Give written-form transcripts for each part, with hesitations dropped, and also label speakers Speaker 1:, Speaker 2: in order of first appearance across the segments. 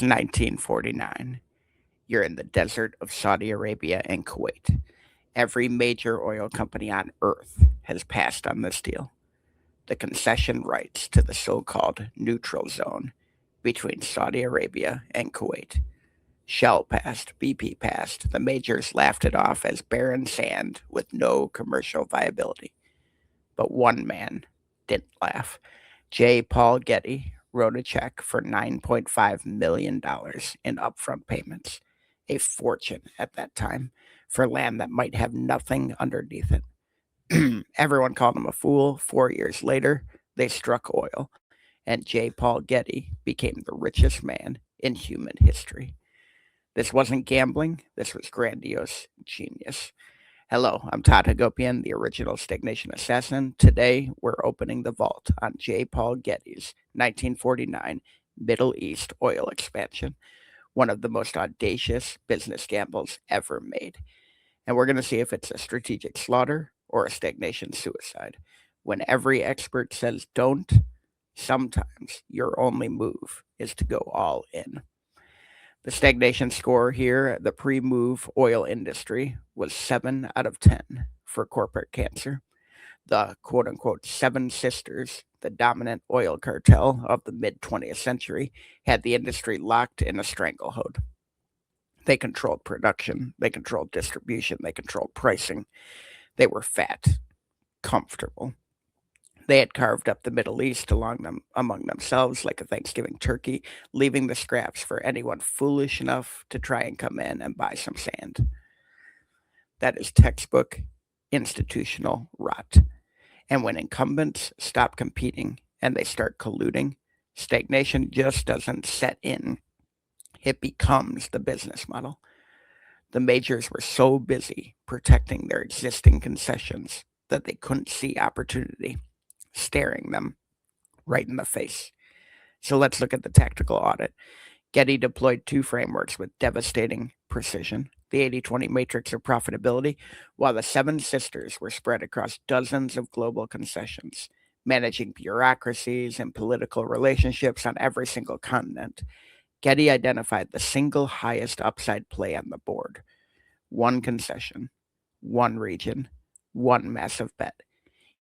Speaker 1: is 1949. You're in the desert of Saudi Arabia and Kuwait. Every major oil company on earth has passed on this deal. The concession rights to the so called neutral zone between Saudi Arabia and Kuwait. Shell passed, BP passed. The majors laughed it off as barren sand with no commercial viability. But one man didn't laugh. J. Paul Getty wrote a check for $9.5 million in upfront payments, a fortune at that time, for land that might have nothing underneath it. Everyone called him a fool. 4 years later, they struck oil, and J. Paul Getty became the richest man in human history. This wasn't gambling, this was grandiose genius. Hello, I'm Todd Hagopian, the original Stagnation Assassin. Today, we're opening the vault on J. Paul Getty's 1949 Middle East oil expansion, one of the most audacious business gambles ever made. And we're going to see if it's a strategic slaughter or a stagnation suicide. When every expert says don't, sometimes your only move is to go all in. The stagnation score here, the pre move oil industry, was 7 out of 10 for corporate cancer. The quote unquote Seven Sisters, the dominant oil cartel of the mid 20th century, had the industry locked in a stranglehold. They controlled production, they controlled distribution, they controlled pricing. They were fat, comfortable. They had carved up the Middle East among themselves like a Thanksgiving turkey, leaving the scraps for anyone foolish enough to try and come in and buy some sand. That is textbook institutional rot. And when incumbents stop competing and they start colluding, stagnation just doesn't set in. It becomes the business model. The majors were so busy protecting their existing concessions that they couldn't see opportunity staring them right in the face. So let's look at the tactical audit. Getty deployed two frameworks with devastating precision: the 80-20 matrix of profitability, while the Seven Sisters were spread across dozens of global concessions, managing bureaucracies and political relationships on every single continent. Getty identified the single highest upside play on the board: one concession, one region, one massive bet.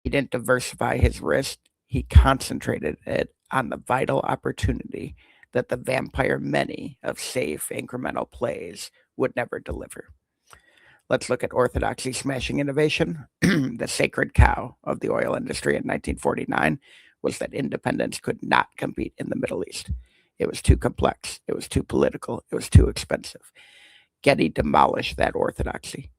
Speaker 1: He didn't diversify his risk, he concentrated it on the vital opportunity that the vampire many of safe incremental plays would never deliver. Let's look at orthodoxy smashing innovation. The sacred cow of the oil industry in 1949 was that independents could not compete in the Middle East. It was too complex, it was too political, it was too expensive. Getty demolished that orthodoxy.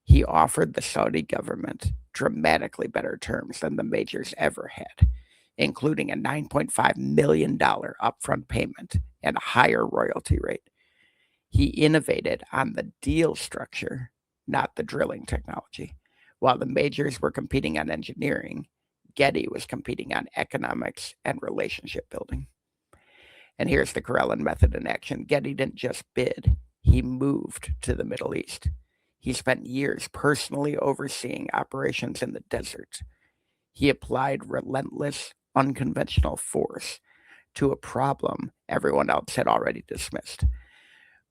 Speaker 1: He offered the Saudi government dramatically better terms than the majors ever had, including a $9.5 million upfront payment and a higher royalty rate. He innovated on the deal structure, not the drilling technology. While the majors were competing on engineering, Getty was competing on economics and relationship building. And here's the Karelin method in action. Getty didn't just bid, he moved to the Middle East. He spent years personally overseeing operations in the desert. He applied relentless, unconventional force to a problem everyone else had already dismissed.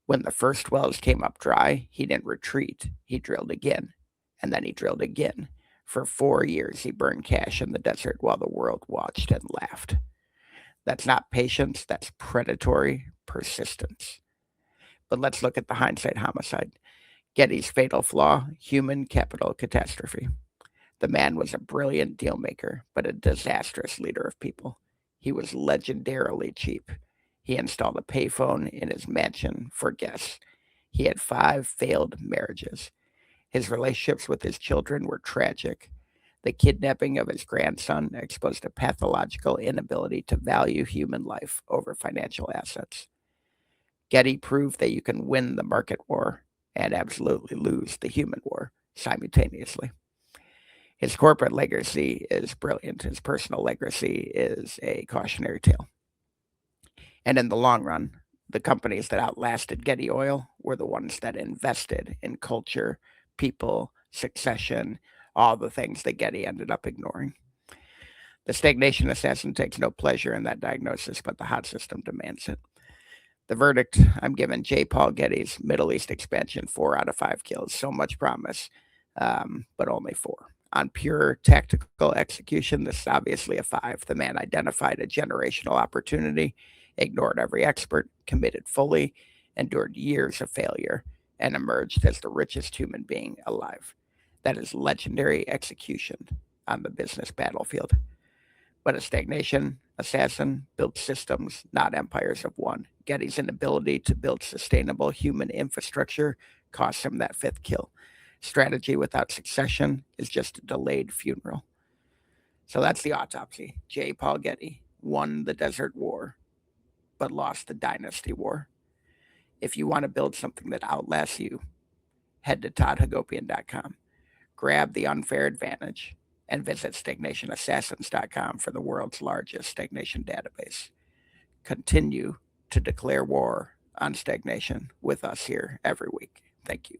Speaker 1: When the first wells came up dry, he didn't retreat. He drilled again, and then he drilled again. For 4 years, he burned cash in the desert while the world watched and laughed. That's not patience, that's predatory persistence. But let's look at the hindsight homicide. Getty's fatal flaw: human capital catastrophe. The man was a brilliant dealmaker, but a disastrous leader of people. He was legendarily cheap. He installed a payphone in his mansion for guests. He had 5 failed marriages. His relationships with his children were tragic. The kidnapping of his grandson exposed a pathological inability to value human life over financial assets. Getty proved that you can win the market war and absolutely lose the human war simultaneously. His corporate legacy is brilliant. His personal legacy is a cautionary tale. And in the long run, the companies that outlasted Getty Oil were the ones that invested in culture, people, succession, all the things that Getty ended up ignoring. The stagnation assassin takes no pleasure in that diagnosis, but the hot system demands it. The verdict, I'm giving J. Paul Getty's Middle East expansion 4 out of 5 kills. So much promise, but only 4. On pure tactical execution, this is obviously a 5. The man identified a generational opportunity, ignored every expert, committed fully, endured years of failure, and emerged as the richest human being alive. That is legendary execution on the business battlefield. But a stagnation assassin built systems, not empires of one. Getty's inability to build sustainable human infrastructure cost him that 5th kill. Strategy without succession is just a delayed funeral. So that's the autopsy. J. Paul Getty won the Desert War, but lost the Dynasty War. If you want to build something that outlasts you, head to toddhagopian.com. Grab the unfair advantage and visit stagnationassassins.com for the world's largest stagnation database. Continue to declare war on stagnation with us here every week. Thank you.